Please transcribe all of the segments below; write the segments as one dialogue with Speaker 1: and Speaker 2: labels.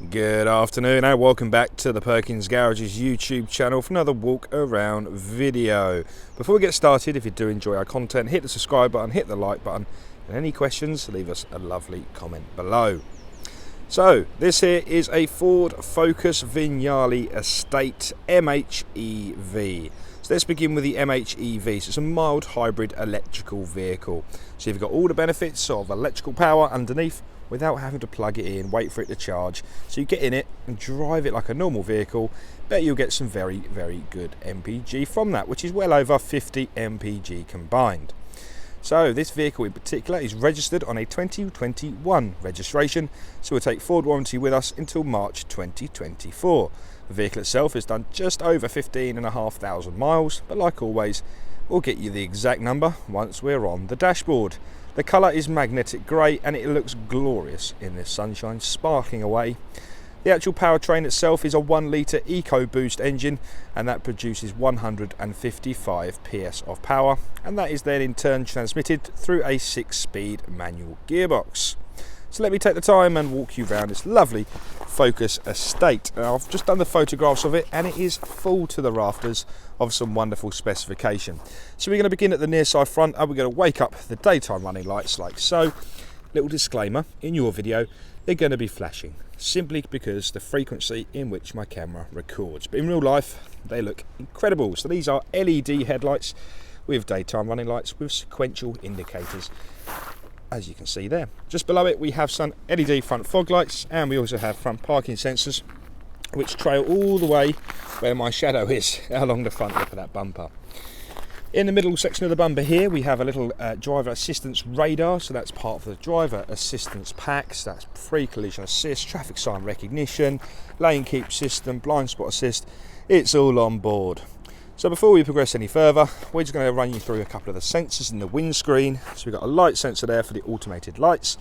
Speaker 1: Good afternoon and welcome back to the Perkins Garage's YouTube channel for another walk around video. Before we get started, if you do enjoy our content, hit the subscribe button, hit the like button, and any questions, leave us a lovely comment below. So this here is a Ford Focus Vignale Estate MHEV. So let's begin with the MHEV. So it's a mild hybrid electrical vehicle. So you've got all the benefits of electrical power underneath without having to plug it in, wait for it to charge. So you get in it and drive it like a normal vehicle, but you'll get some very, very good MPG from that, which is well over 50 MPG combined. So this vehicle in particular is registered on a 2021 registration, so we'll take Ford warranty with us until March 2024. The vehicle itself has done just over 15,500 miles, but like always, we'll get you the exact number once we're on the dashboard. The colour is magnetic grey and it looks glorious in this sunshine, sparkling away. The actual powertrain itself is a 1 litre EcoBoost engine, and that produces 155 PS of power, and that is then in turn transmitted through a 6-speed manual gearbox. So let me take the time and walk you around this lovely Focus Estate. Now, I've just done the photographs of it and it is full to the rafters of some wonderful specification. So we're going to begin at the near side front and we're going to wake up the daytime running lights like so. Little disclaimer, in your video they're going to be flashing simply because the frequency in which my camera records, but in real life they look incredible. So these are LED headlights with daytime running lights with sequential indicators, as you can see there. Just below it we have some LED front fog lights, and we also have front parking sensors which trail all the way where my shadow is along the front lip of that bumper. In the middle section of the bumper here we have a little driver assistance radar, so that's part of the driver assistance packs. That's pre-collision assist, traffic sign recognition, lane keep system, blind spot assist. It's all on board. So before we progress any further, we're just going to run you through a couple of the sensors in the windscreen. So we've got a light sensor there for the automated lights.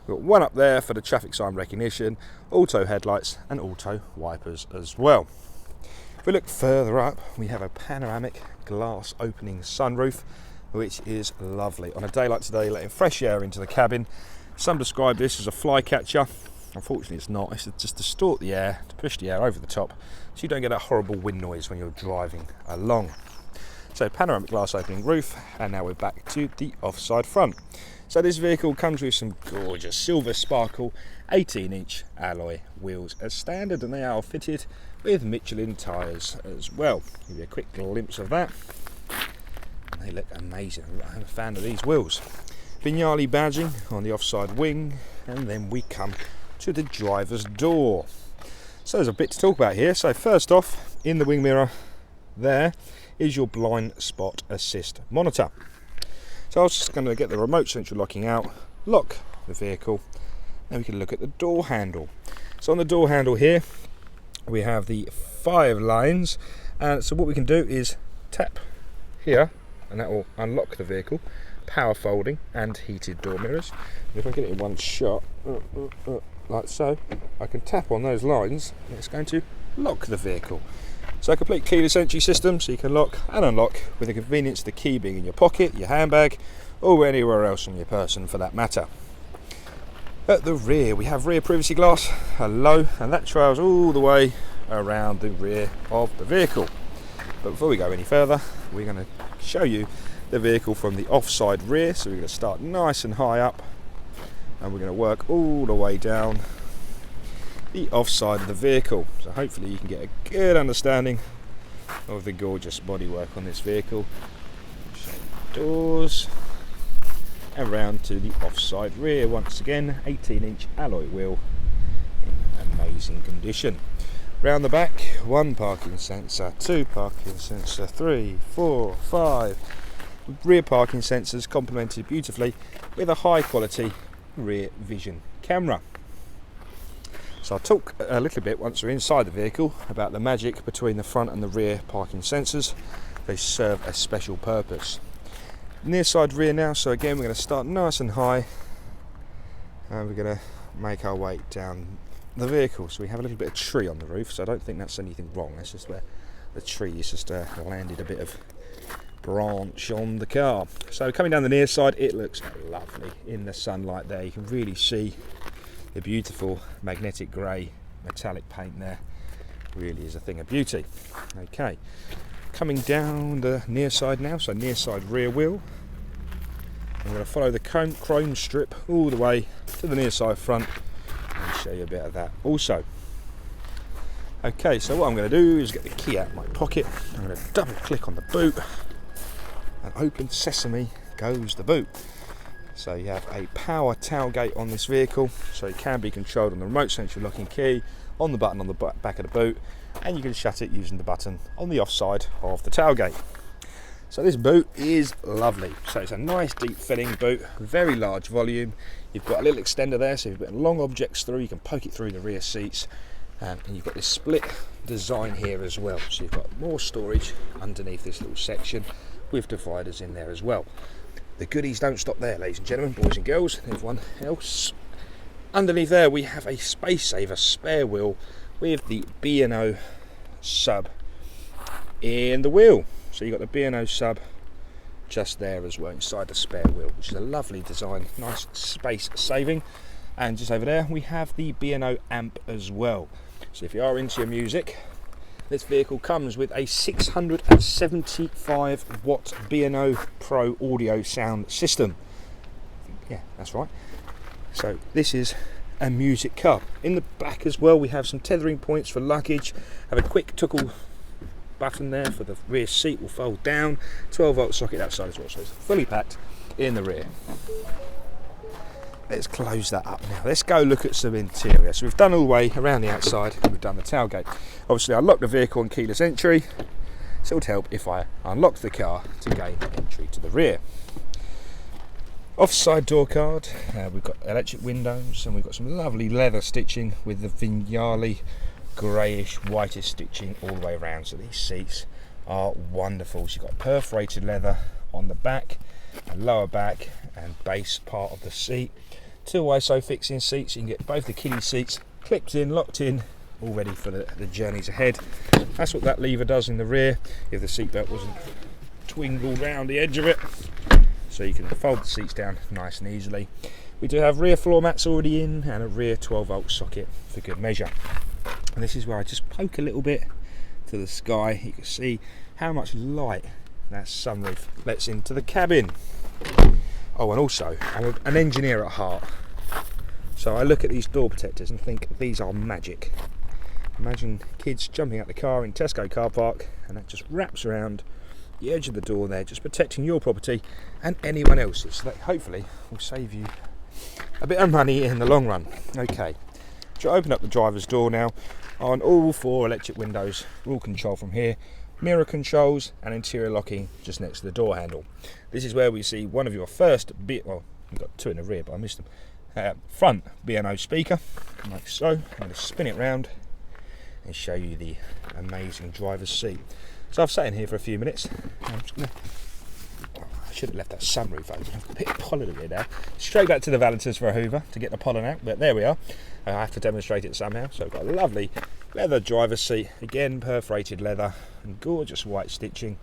Speaker 1: We've got one up there for the traffic sign recognition, auto headlights and auto wipers as well. If we look further up, we have a panoramic glass opening sunroof, which is lovely. On a day like today, letting fresh air into the cabin. Some describe this as a flycatcher. Unfortunately it's not. It's to just distort the air, to push the air over the top, so you don't get that horrible wind noise when you're driving along. So panoramic glass opening roof, and now we're back to the offside front. So this vehicle comes with some gorgeous silver sparkle 18-inch alloy wheels as standard, and they are fitted with Michelin tyres as well. Give you a quick glimpse of that. And they look amazing. I'm a fan of these wheels. Vignale badging on the offside wing, and then we come to the driver's door. So there's a bit to talk about here. So first off, in the wing mirror there is your blind spot assist monitor. So I was just going to get the remote central locking out, lock the vehicle, and we can look at the door handle. So on the door handle here we have the 5 lines, and so what we can do is tap here and that will unlock the vehicle. Power folding and heated door mirrors. And if I get it in one shot, like so, I can tap on those lines and it's going to lock the vehicle. So a complete keyless entry system, so you can lock and unlock with the convenience of the key being in your pocket, your handbag, or anywhere else on your person for that matter. At the rear we have rear privacy glass, hello, and that trails all the way around the rear of the vehicle. But before we go any further, we're going to show you the vehicle from the offside rear. So we're going to start nice and high up and we're going to work all the way down the offside of the vehicle, so hopefully you can get a good understanding of the gorgeous bodywork on this vehicle. Doors and round to the offside rear. Once again, 18-inch alloy wheel in amazing condition. Round the back, 1 parking sensor, 2 parking sensor, 3, 4, 5 rear parking sensors, complemented beautifully with a high quality rear vision camera. So I'll talk a little bit once we're inside the vehicle about the magic between the front and the rear parking sensors. They serve a special purpose. Near side rear now, so again we're going to start nice and high and we're going to make our way down the vehicle. So we have a little bit of tree on the roof, so I don't think that's anything wrong. That's just where the tree is just landed a bit of branch on the car. So coming down the near side, it looks lovely in the sunlight there. You can really see the beautiful magnetic grey metallic paint there really is a thing of beauty. Okay, coming down the near side now, so near side rear wheel. I'm going to follow the chrome strip all the way to the near side front and show you a bit of that also. Okay, so what I'm going to do is get the key out of my pocket. I'm going to double click on the boot and open sesame goes the boot. So you have a power tailgate on this vehicle, so it can be controlled on the remote central locking key, on the button on the back of the boot, and you can shut it using the button on the off side of the tailgate. So this boot is lovely. So it's a nice deep filling boot, very large volume. You've got a little extender there, so if you've got long objects through, you can poke it through the rear seats. And you've got this split design here as well. So you've got more storage underneath this little section with dividers in there as well. The goodies don't stop there, ladies and gentlemen, boys and girls, and everyone else. Underneath there we have a space saver spare wheel with the B&O sub in the wheel. So you've got the B&O sub just there as well inside the spare wheel, which is a lovely design, nice space saving. And just over there we have the B&O amp as well. So if you are into your music, this vehicle comes with a 675 watt B&O Pro audio sound system. Yeah, that's right. So this is a music car. In the back as well we have some tethering points for luggage, have a quick toggle button there for the rear seat, will fold down, 12 volt socket outside as well, so it's fully packed in the rear. Let's close that up now. Let's go look at some interior. So we've done all the way around the outside and we've done the tailgate. Obviously I locked the vehicle on keyless entry, so it would help if I unlocked the car to gain entry to the rear. Offside door card, we've got electric windows and we've got some lovely leather stitching with the Vignale greyish whitish stitching all the way around. So these seats are wonderful. So you've got perforated leather on the back and lower back and base part of the seat. Two ISO fixing seats, you can get both the kiddie seats clipped in, locked in, all ready for the journeys ahead. That's what that lever does in the rear if the seatbelt wasn't twingled round the edge of it. So you can fold the seats down nice and easily. We do have rear floor mats already in and a rear 12 volt socket for good measure. And this is where I just poke a little bit to the sky. You can see how much light that sunroof lets into the cabin. Oh, and also I'm an engineer at heart, so I look at these door protectors and think these are magic. Imagine kids jumping out the car in Tesco car park and that just wraps around the edge of the door there, just protecting your property and anyone else's. So that hopefully will save you a bit of money in the long run. Okay, so open up the driver's door now. On all four electric windows, all control from here. Mirror controls and interior locking just next to the door handle. This is where we see one of your first well, we've got two in the rear but I missed them, front B&O speaker, like so. I'm going to spin it round and show you the amazing driver's seat. So I've sat in here for a few minutes. I'm just going to, I should have left that sunroof open. I've got a bit of pollen in here now. Straight back to the Valentines for a hoover to get the pollen out, but there we are. I have to demonstrate it somehow. So I've got a lovely leather driver's seat, again perforated leather and gorgeous white stitching.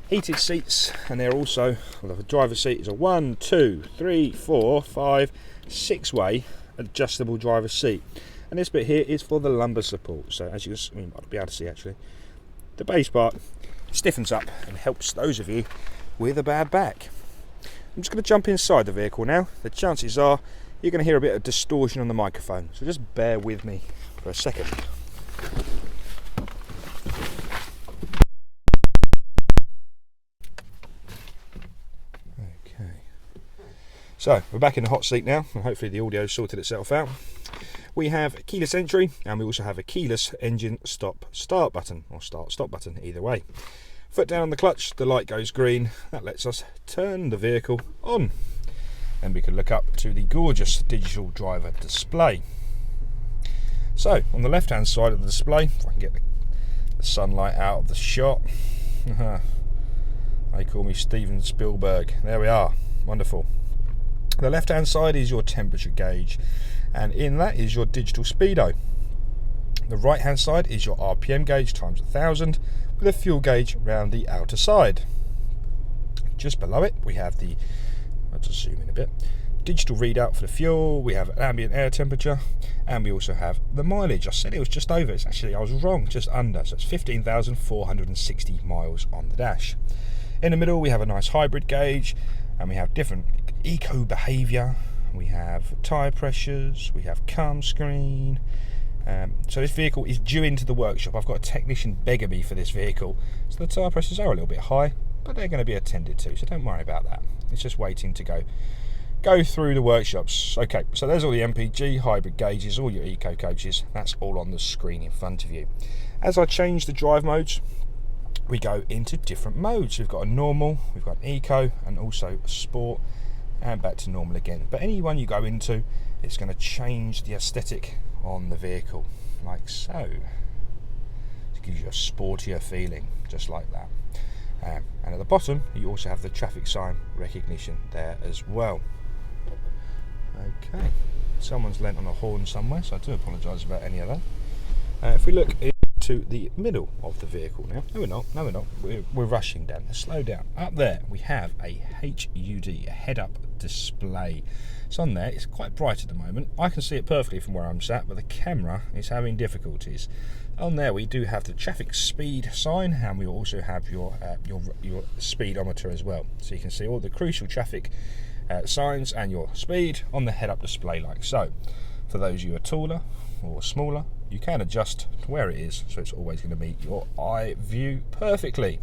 Speaker 1: Heated seats, and they're also, well, the driver's seat is a 1, 2, 3, 4, 5, 6-way adjustable driver's seat. And this bit here is for the lumbar support. So as you might be able to see actually, the base part stiffens up and helps those of you with a bad back. I'm just going to jump inside the vehicle now. The chances are you're going to hear a bit of distortion on the microphone, so just bear with me for a second. Okay, so we're back in the hot seat now, and hopefully the audio's sorted itself out. We have keyless entry, and we also have a keyless engine stop-start button, or start-stop button, either way. Foot down on the clutch, the light goes green. That lets us turn the vehicle on. And we can look up to the gorgeous digital driver display. So, on the left-hand side of the display, if I can get the sunlight out of the shot. They call me Steven Spielberg. There we are. Wonderful. The left-hand side is your temperature gauge, and in that is your digital speedo. The right-hand side is your RPM gauge times 1000, with a fuel gauge round the outer side. Just below it, we have the, I'll just zoom in a bit, digital readout for the fuel, we have an ambient air temperature, and we also have the mileage. I said it was just over, it's actually, I was wrong, just under, so it's 15,460 miles on the dash. In the middle we have a nice hybrid gauge, and we have different eco behaviour, we have tyre pressures, we have calm screen. So this vehicle is due into the workshop. I've got a technician begging me for this vehicle, so the tyre pressures are a little bit high, but they're going to be attended to, so don't worry about that. It's just waiting to go through the workshops. Okay, so there's all the MPG hybrid gauges, all your eco coaches. That's all on the screen in front of you. As I change the drive modes, we go into different modes. We've got a normal, we've got an eco, and also a sport, and back to normal again. But any one you go into, it's going to change the aesthetic on the vehicle, like so. It gives you a sportier feeling, just like that. And at the bottom, you also have the traffic sign recognition there as well. Okay, someone's lent on a horn somewhere, so I do apologise about any of that. If we look into the middle of the vehicle now, no we're not, we're rushing down, slow down. Up there we have a HUD, a head-up display. It's on there, it's quite bright at the moment. I can see it perfectly from where I'm sat, but the camera is having difficulties. On there we do have the traffic speed sign, and we also have your speedometer as well. So you can see all the crucial traffic signs and your speed on the head-up display like so. For those of you who are taller or smaller, you can adjust to where it is, so it's always going to meet your eye view perfectly.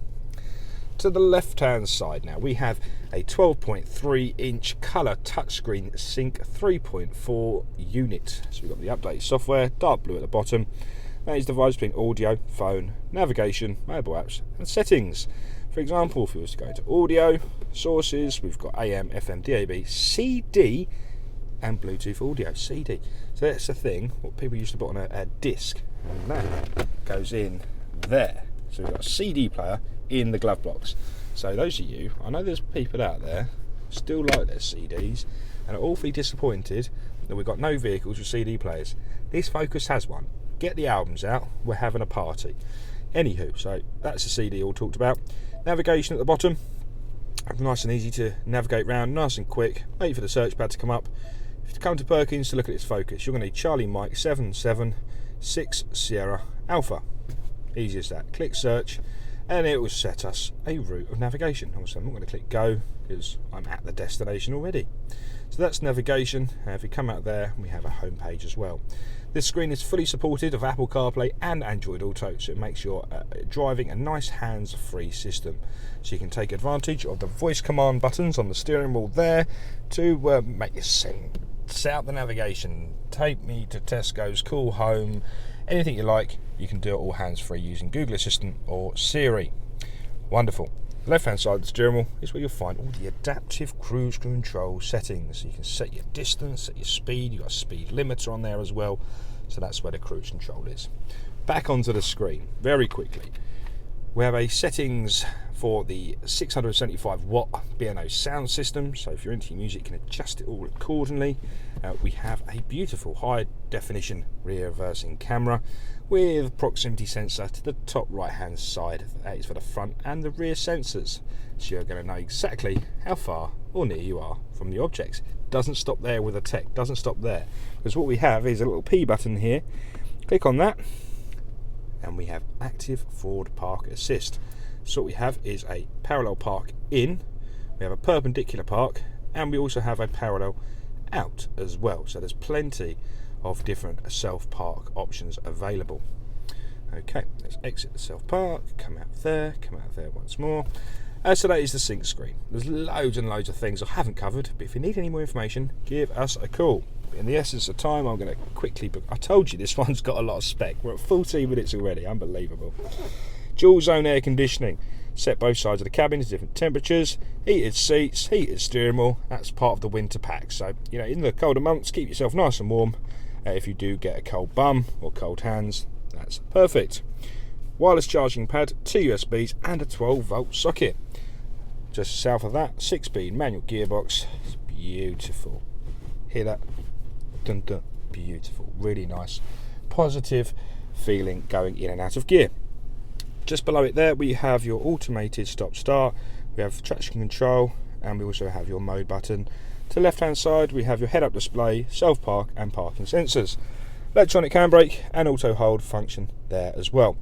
Speaker 1: To the left-hand side now, we have a 12.3 inch colour touchscreen Sync 3.4 unit. So we've got the updated software, dark blue at the bottom. That is divided between audio, phone, navigation, mobile apps, and settings. For example, if we was to go to audio, sources, we've got AM, FM, DAB, CD, and Bluetooth audio, CD. So that's the thing, what people used to put on a disc, and that goes in there. So we've got a CD player in the glove box. So those of you, I know there's people out there still like their CDs and are awfully disappointed that we've got no vehicles with CD players. This Focus has one. Get the albums out, we're having a party. Anywho, so that's the CD all talked about. Navigation at the bottom, nice and easy to navigate around, nice and quick. Wait for the search pad to come up. If you come to Perkins to look at its Focus, you're going to need Charlie Mike 776 Sierra Alpha. Easy as that. Click search, and it will set us a route of navigation. Also, I'm not going to click go because I'm at the destination already. So that's navigation. If we come out there, we have a home page as well. This screen is fully supported of Apple CarPlay and Android Auto, so it makes your driving a nice hands-free system. So you can take advantage of the voice command buttons on the steering wheel there to make you set out the navigation. Take me to Tesco's, call home, anything you like. You can do it all hands-free using Google Assistant or Siri. Wonderful. The left-hand side of the steering wheel is where you'll find all the adaptive cruise control settings. So you can set your distance, set your speed. You've got a speed limiter on there as well. So that's where the cruise control is. Back onto the screen, very quickly. We have a settings for the 675 watt B&O sound system. So if you're into your music, you can adjust it all accordingly. We have a beautiful high definition rear reversing camera with proximity sensor to the top right hand side. That is for the front and the rear sensors. So you're going to know exactly how far or near you are from the objects. Doesn't stop there with a tech, doesn't stop there. Because what we have is a little P button here. Click on that and we have active forward park assist. So what we have is a parallel park in, we have a perpendicular park, and we also have a parallel out as well. So there's plenty of different self-park options available. Okay, let's exit the self-park, come out there once more. So that is the sync screen. There's loads and loads of things I haven't covered, but if you need any more information, give us a call. In the essence of time, I'm going to quickly book. I told you this one's got a lot of spec. We're at 14 minutes already, unbelievable. Dual zone air conditioning. Set both sides of the cabin to different temperatures. Heated seats, heated steering wheel. That's part of the winter pack. So, you know, in the colder months, keep yourself nice and warm. If you do get a cold bum or cold hands, that's perfect. Wireless charging pad, 2 USBs and a 12-volt socket. Just south of that, 6-speed manual gearbox. It's beautiful. Hear that? Dun, dun. Beautiful. Really nice. Positive feeling going in and out of gear. Just below it there, we have your automated stop-start. We have traction control, and we also have your mode button To the left hand side we have your head up display, self park and parking sensors. Electronic handbrake and auto hold function there as well.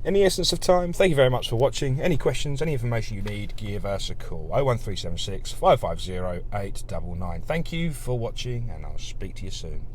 Speaker 1: In the essence of time, thank you very much for watching. Any questions, any information you need, give us a call. 01376 550 899. Thank you for watching and I'll speak to you soon.